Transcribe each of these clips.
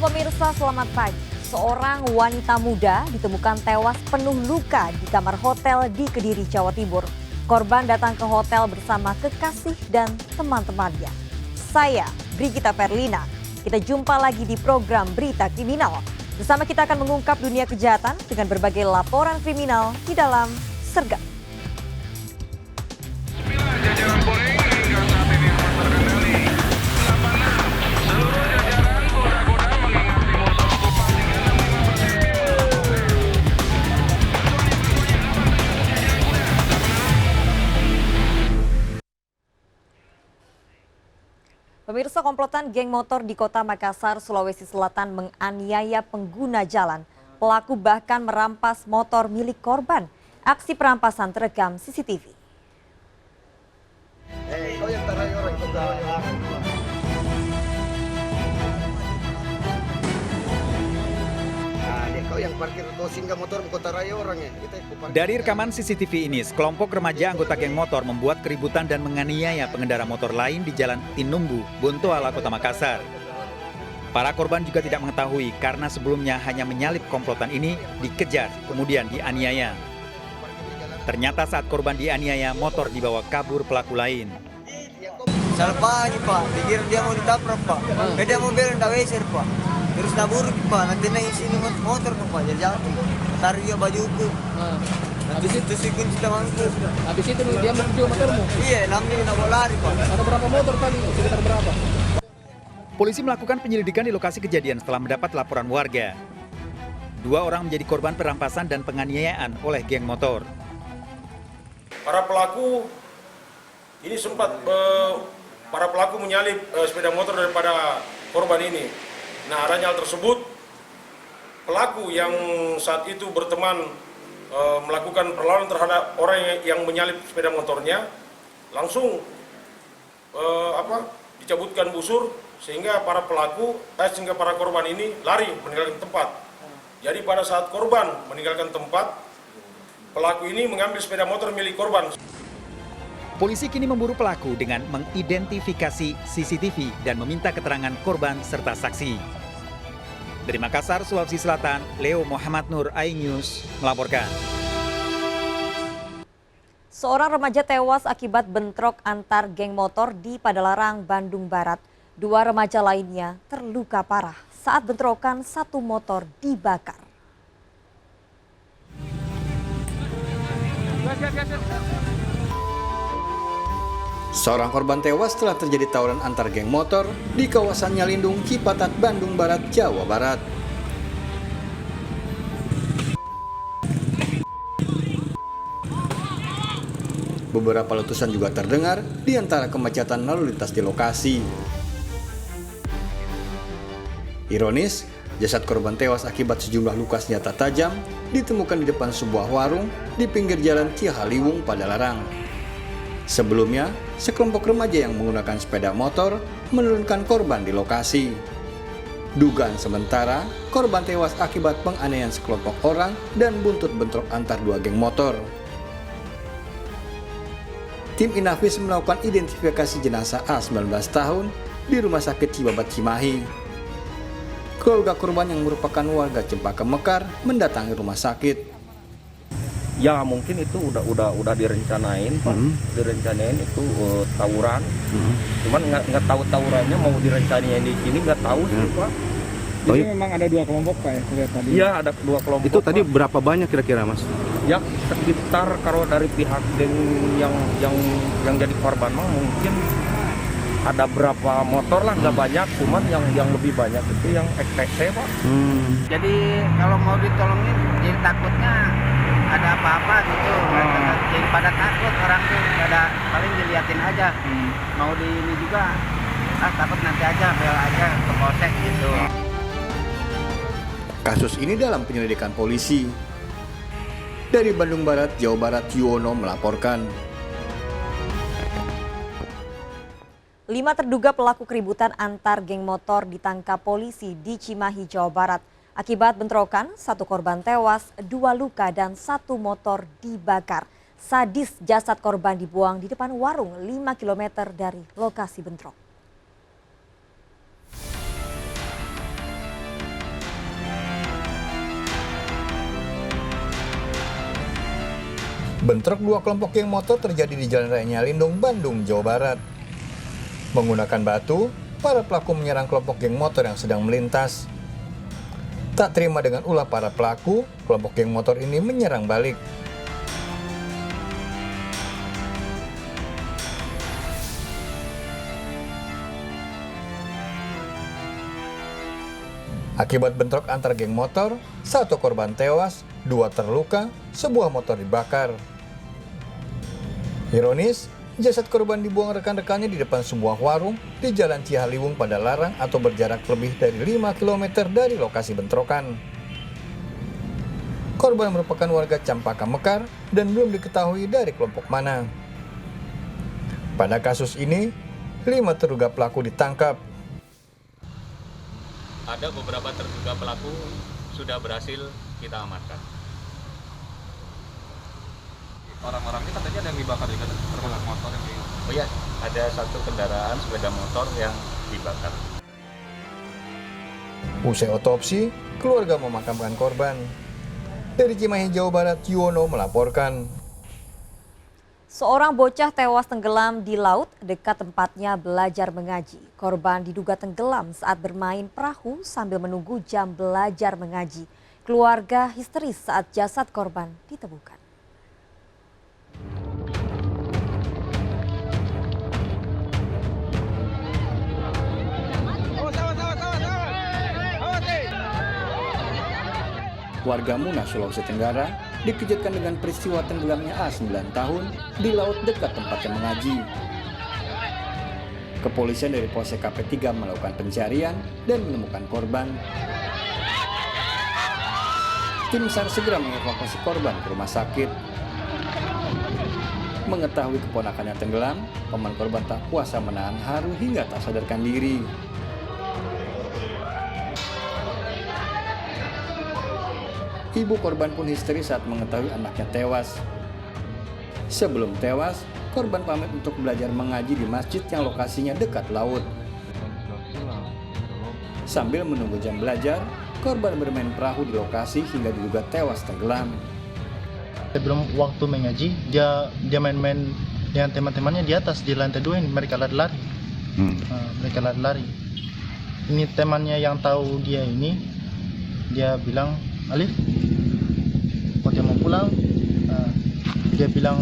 pemirsa, selamat pagi. Seorang wanita muda ditemukan tewas penuh luka di kamar hotel di Kediri, Jawa Timur. Korban datang ke hotel bersama kekasih dan teman-temannya. Saya, Brigita Perlina. Kita jumpa lagi di program Berita Kriminal. Bersama kita akan mengungkap dunia kejahatan dengan berbagai laporan kriminal di dalam Sergap. Pemirsa, komplotan geng motor di kota Makassar, Sulawesi Selatan menganiaya pengguna jalan. Pelaku bahkan merampas motor milik korban. Aksi perampasan terekam CCTV. Dari rekaman CCTV ini, sekelompok remaja anggota geng motor membuat keributan dan menganiaya pengendara motor lain di Jalan Tinumbu, Bontoala, Kota Makassar. Para korban juga tidak mengetahui karena sebelumnya hanya menyalip komplotan ini, dikejar, kemudian dianiaya. Ternyata saat korban dianiaya, motor dibawa kabur pelaku lain. Salah pagi Pak, pikir dia mau ditabrak Pak. Dia mau bilang tak weser Pak. Terus nabur Pak, nanti naik sini motor Pak, jadi jatuh. Taruh dia bajuku. Habis itu si kunci tanganku. Habis itu dia menuju motormu? Iya, namanya nak bawa lari Pak. Ada berapa motor tadi? Sekitar berapa? Polisi melakukan penyelidikan di lokasi kejadian setelah mendapat laporan warga. 2 orang menjadi korban perampasan dan penganiayaan oleh geng motor. Para pelaku ini sempat menyalip sepeda motor daripada korban ini. Nah, adanya hal tersebut, pelaku yang saat itu berteman melakukan perlawanan terhadap orang yang menyalip sepeda motornya, langsung dicabutkan busur sehingga para korban ini lari meninggalkan tempat. Jadi pada saat korban meninggalkan tempat, pelaku ini mengambil sepeda motor milik korban. Polisi kini memburu pelaku dengan mengidentifikasi CCTV dan meminta keterangan korban serta saksi. Dari Makassar, Sulawesi Selatan, Leo Muhammad Nur, iNews melaporkan. Seorang remaja tewas akibat bentrok antar geng motor di Padalarang, Bandung Barat. 2 remaja lainnya terluka parah saat bentrokan satu motor dibakar. Seorang korban tewas setelah terjadi tawuran antar geng motor di kawasan Nyalindung, Cipatat, Bandung Barat, Jawa Barat. Beberapa letusan juga terdengar di antara kemacetan lalu lintas di lokasi. Ironis, jasad korban tewas akibat sejumlah luka senjata tajam ditemukan di depan sebuah warung di pinggir jalan Cihaliwung, Padalarang. Sebelumnya, sekelompok remaja yang menggunakan sepeda motor menurunkan korban di lokasi. Dugaan sementara, korban tewas akibat penganiayaan sekelompok orang dan buntut bentrok antar 2 geng motor. Tim Inafis melakukan identifikasi jenazah A 19 tahun di Rumah Sakit Cibabat Cimahi. Keluarga korban yang merupakan warga Cempaka Mekar mendatangi rumah sakit. Ya mungkin itu udah direncanain Pak, direncanain itu tawuran. Cuman nggak tahu tawurannya mau direncanain di sini, nggak tahu sih Pak. Jadi memang ada 2 kelompok Pak ya, lihat tadi? Iya, ada 2 kelompok. Itu tadi Pak. berapa banyak kira-kira Mas? Ya sekitar kalau dari pihak geng yang jadi korban mah mungkin ada berapa motor lah, nggak banyak, cuman yang lebih banyak itu yang XTC Pak. Jadi kalau mau ditolongin, jadi takutnya ada apa-apa gitu. Jadi pada takut orang tuh, paling diliatin aja. Mau di ini juga, takut nanti aja, bel aja ke polsek gitu. Kasus ini dalam penyelidikan polisi. Dari Bandung Barat, Jawa Barat, Yuwono melaporkan. 5 terduga pelaku keributan antar geng motor ditangkap polisi di Cimahi, Jawa Barat. Akibat bentrokan, 1 korban tewas, 2 luka dan 1 motor dibakar. Sadis jasad korban dibuang di depan warung 5 km dari lokasi bentrok. Bentrok dua kelompok geng motor terjadi di Jalan Raya Nyalindung, Bandung, Jawa Barat. Menggunakan batu, para pelaku menyerang kelompok geng motor yang sedang melintas. Tak terima dengan ulah para pelaku, kelompok geng motor ini menyerang balik. Akibat bentrok antar geng motor, 1 korban tewas, 2 terluka, sebuah motor dibakar. Ironis, jasad korban dibuang rekan-rekannya di depan sebuah warung di Jalan Cihaliwung Padalarang atau berjarak lebih dari 5 km dari lokasi bentrokan. Korban merupakan warga Campaka Mekar dan belum diketahui dari kelompok mana. Pada kasus ini, 5 terduga pelaku ditangkap. Ada beberapa terduga pelaku sudah berhasil kita amankan. Orang-orangnya katanya ada yang dibakar juga, termasuk motor yang dibakar. Oh iya, ada 1 kendaraan sepeda motor yang dibakar. Usai otopsi, keluarga memakamkan korban. Dari Cimahi, Jawa Barat, Yuwono melaporkan. Seorang bocah tewas tenggelam di laut dekat tempatnya belajar mengaji. Korban diduga tenggelam saat bermain perahu sambil menunggu jam belajar mengaji. Keluarga histeris saat jasad korban ditemukan. Warga Muna, Sulawesi Tenggara dikejutkan dengan peristiwa tenggelamnya A 9 tahun di laut dekat tempatnya mengaji. Kepolisian dari Polsek KP3 melakukan pencarian dan menemukan korban. Tim SAR segera mengevakuasi korban ke rumah sakit. Mengetahui keponakannya tenggelam, paman korban tak kuasa menahan haru hingga tak sadarkan diri. Ibu korban pun histeris saat mengetahui anaknya tewas. Sebelum tewas, korban pamit untuk belajar mengaji di masjid yang lokasinya dekat laut. Sambil menunggu jam belajar, korban bermain perahu di lokasi hingga diduga tewas tenggelam. Sebelum waktu mengaji, dia main-main dengan teman-temannya di atas, di lantai 2 ini. Mereka lari-lari. Mereka lari-lari. Ini temannya yang tahu dia ini, dia bilang, Alif, kok dia mau pulang? Dia bilang,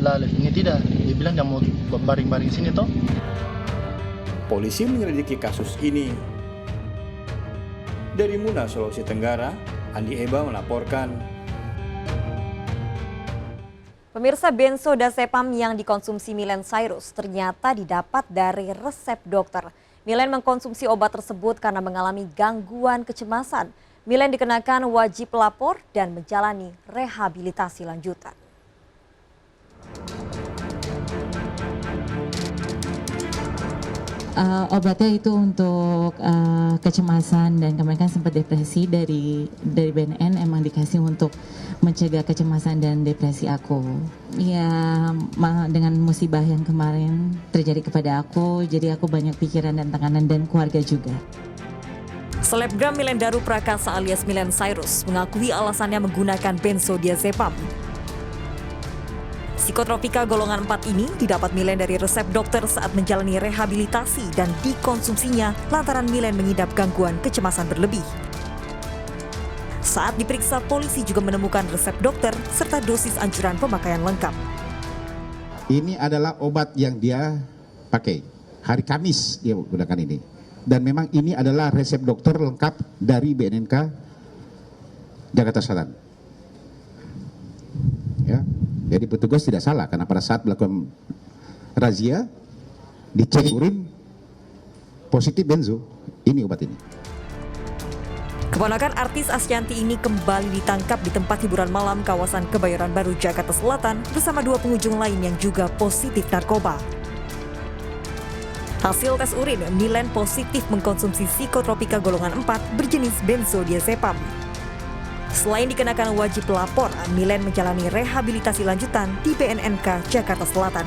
Alif, ini tidak. Dia bilang dia mau baring-baring sini toh. Polisi menyelidiki kasus ini. Dari Muna, Sulawesi Tenggara, Andi Eba melaporkan. Pemirsa, benzodiazepam yang dikonsumsi Millen Cyrus ternyata didapat dari resep dokter. Millen mengkonsumsi obat tersebut karena mengalami gangguan kecemasan. Millen dikenakan wajib lapor dan menjalani rehabilitasi lanjutan. Obatnya itu untuk kecemasan dan kemarin kan sempat depresi dari BNN, emang dikasih untuk mencegah kecemasan dan depresi aku. Ya dengan musibah yang kemarin terjadi kepada aku, jadi aku banyak pikiran dan tekanan dan keluarga juga. Selebgram Millen Daru Prakasa alias Millen Cyrus mengakui alasannya menggunakan benzodiazepam. Psikotropika golongan 4 ini didapat Millen dari resep dokter saat menjalani rehabilitasi dan dikonsumsinya lantaran Millen mengidap gangguan kecemasan berlebih. Saat diperiksa, polisi juga menemukan resep dokter serta dosis anjuran pemakaian lengkap. Ini adalah obat yang dia pakai. Hari Kamis dia gunakan ini. Dan memang ini adalah resep dokter lengkap dari BNNK Jakarta Selatan. Ya, jadi petugas tidak salah karena pada saat melakukan razia dicek urin positif benzo, ini obat ini. Keponakan artis Asyanti ini kembali ditangkap di tempat hiburan malam kawasan Kebayoran Baru, Jakarta Selatan bersama 2 pengunjung lain yang juga positif narkoba. Hasil tes urin, Millen positif mengkonsumsi psikotropika golongan 4 berjenis benzodiazepam. Selain dikenakan wajib lapor, Millen menjalani rehabilitasi lanjutan di BNNK Jakarta Selatan.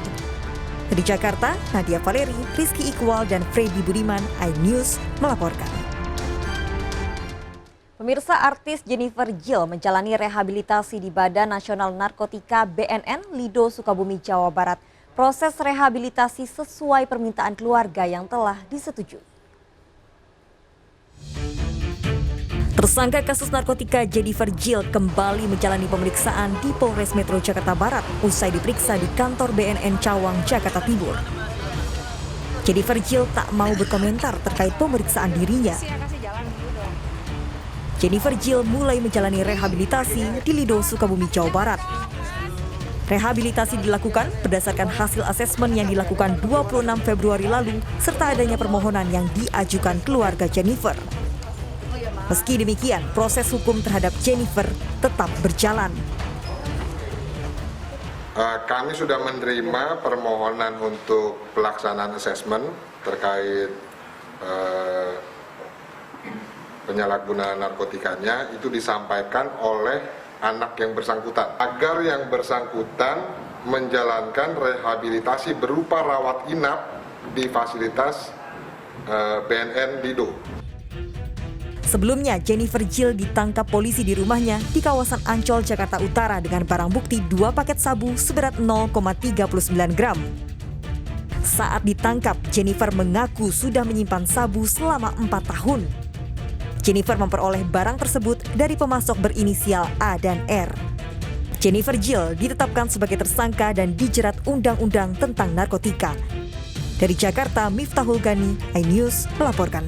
Di Jakarta, Nadia Valeri, Rizky Iqbal, dan Freddy Budiman, iNews melaporkan. Pemirsa, artis Jennifer Jill menjalani rehabilitasi di Badan Nasional Narkotika BNN Lido Sukabumi, Jawa Barat. Proses rehabilitasi sesuai permintaan keluarga yang telah disetujui. Tersangka kasus narkotika Jennifer Jill kembali menjalani pemeriksaan di Polres Metro Jakarta Barat usai diperiksa di kantor BNN Cawang, Jakarta Timur. Jennifer Jill tak mau berkomentar terkait pemeriksaan dirinya. Jennifer Jill mulai menjalani rehabilitasi di Lido Sukabumi, Jawa Barat. Rehabilitasi dilakukan berdasarkan hasil asesmen yang dilakukan 26 Februari lalu serta adanya permohonan yang diajukan keluarga Jennifer. Meski demikian, proses hukum terhadap Jennifer tetap berjalan. Kami sudah menerima permohonan untuk pelaksanaan asesmen terkait penyalahgunaan narkotikanya, itu disampaikan oleh anak yang bersangkutan agar yang bersangkutan menjalankan rehabilitasi berupa rawat inap di fasilitas BNN Lido. Sebelumnya, Jennifer Jill ditangkap polisi di rumahnya di kawasan Ancol, Jakarta Utara dengan barang bukti 2 paket sabu seberat 0,39 gram. Saat ditangkap, Jennifer mengaku sudah menyimpan sabu selama 4 tahun. Jennifer memperoleh barang tersebut dari pemasok berinisial A dan R. Jennifer Jill ditetapkan sebagai tersangka dan dijerat Undang-Undang tentang Narkotika. Dari Jakarta, Miftahul Gani, iNews melaporkan.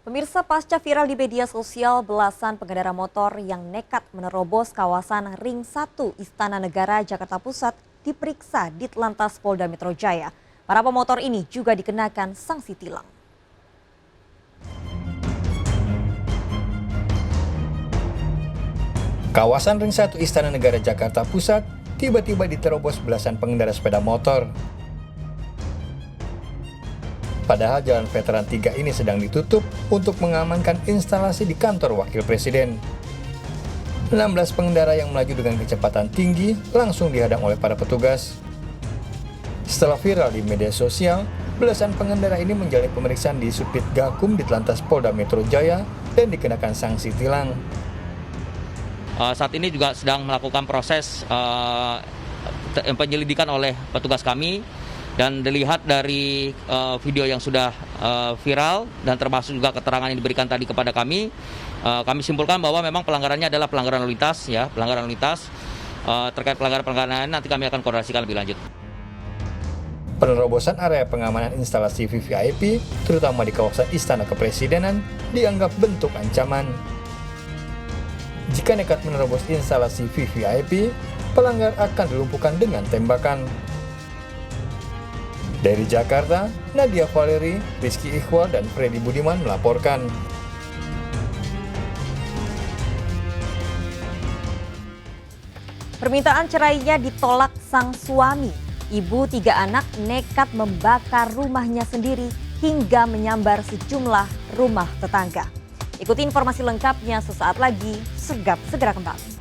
Pemirsa, pasca viral di media sosial belasan pengendara motor yang nekat menerobos kawasan Ring 1 Istana Negara Jakarta Pusat diperiksa di Ditlantas Polda Metro Jaya. Para pemotor ini juga dikenakan sanksi tilang. Kawasan Ring 1 Istana Negara Jakarta Pusat tiba-tiba diterobos belasan pengendara sepeda motor. Padahal Jalan Veteran 3 ini sedang ditutup untuk mengamankan instalasi di kantor Wakil Presiden. 16 pengendara yang melaju dengan kecepatan tinggi langsung dihadang oleh para petugas. Setelah viral di media sosial, belasan pengendara ini menjalani pemeriksaan di Subdit Gakum di Ditlantas Polda Metro Jaya dan dikenakan sanksi tilang. Saat ini juga sedang melakukan proses penyelidikan oleh petugas kami. Dan dilihat dari video yang sudah viral dan termasuk juga keterangan yang diberikan tadi kepada kami simpulkan bahwa memang pelanggarannya adalah pelanggaran lalu lintas, ya, pelanggaran lalu lintas. Terkait pelanggaran nanti kami akan koordinasikan lebih lanjut. Penerobosan area pengamanan instalasi VVIP, terutama di kawasan Istana Kepresidenan, dianggap bentuk ancaman. Jika nekat menerobos instalasi VVIP, pelanggar akan dilumpuhkan dengan tembakan. Dari Jakarta, Nadia Valeri, Rizky Ikhwal, dan Freddy Budiman melaporkan. Permintaan cerainya ditolak sang suami. Ibu 3 anak nekat membakar rumahnya sendiri hingga menyambar sejumlah rumah tetangga. Ikuti informasi lengkapnya sesaat lagi, segera kembali.